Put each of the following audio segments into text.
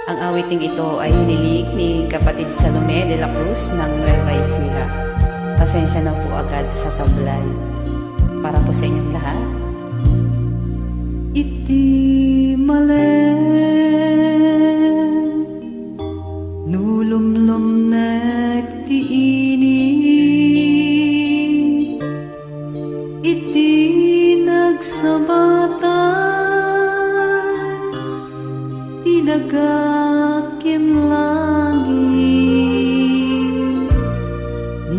Ang awiting ito ay hinilig ni kapatid Salome de la Cruz ng Nueva Ecija. Pasensya na po agad sa sablay. Para po sa inyong lahat. Iti malen nulumlum nek ti init iti nagsabatan ti dagakyan langit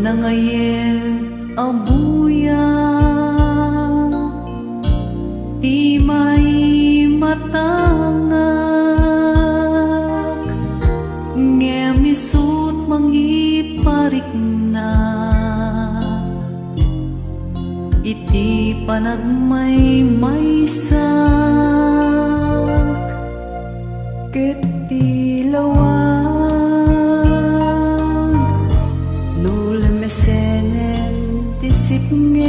nangayet abuya ti may matangak ngemisut mangiparik na iti panagmay maysak ket ti lawag nulemesenen ti sipnget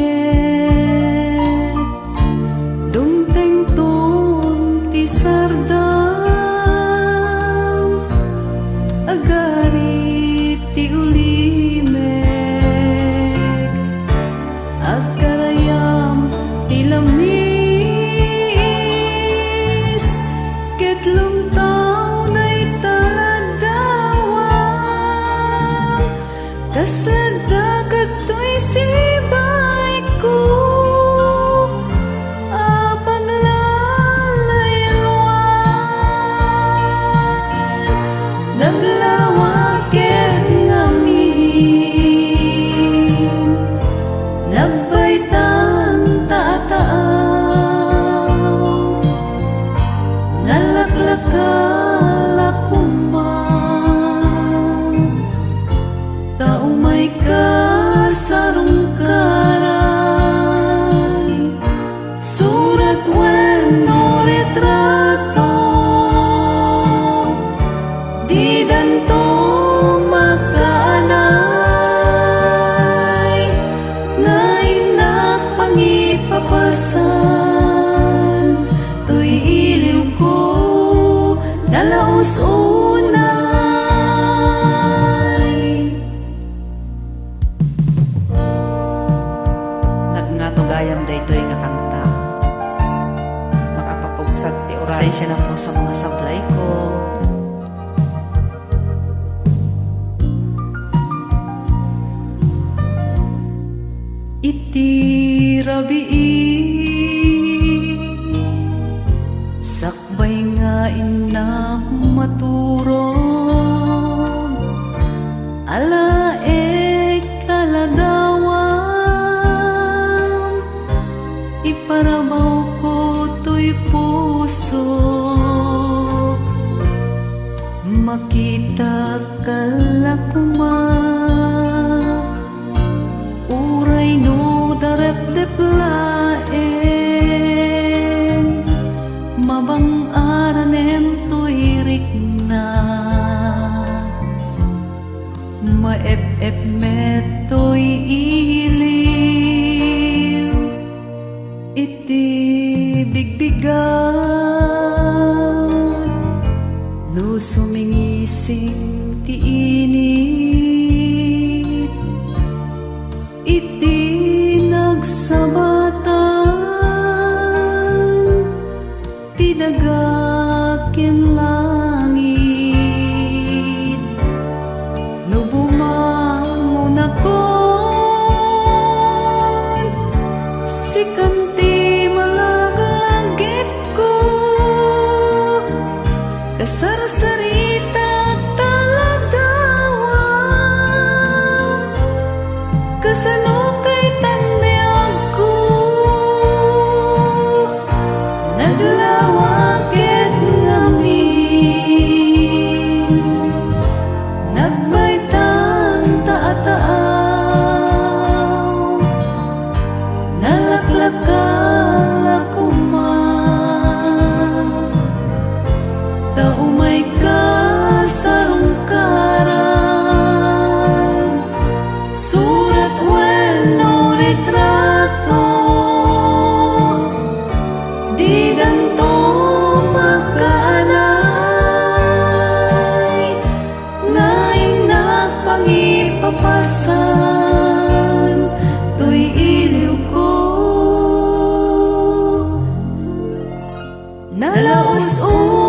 sardam agari ti ulimek agkarayam ti lamis ket lumtaw day taladawam kasadagat to'y sibay ko naglawaket ngamin nagbaytan tataaw nalaklakalakuman taumay kasarungkaray surat wano retrato di danto makaanay ngay nagpangipapasan to'y iliw ko dalaos unay Nagngatugayam daytoy nga kanta makapapugsat ti oray. Pasensya na po sa mga sablay ko. iti rabii sakbay nga ina maturong alaek taladawam iparabaw ko to'y puso makita kalakuman uray no darep-dep laeng mabang-aranen to'y rikna maep-ep meto'y iliw iti bigbigan no sumingising ti init iti nagsabatan ti dagakyan langit no bumangon akon sikan ti malagalagip ko kasarsarita taladawam kasano kay tanmeag ko naglawaket ngamin nagbaytan taataaw nalaklakalakuman taumay ka taus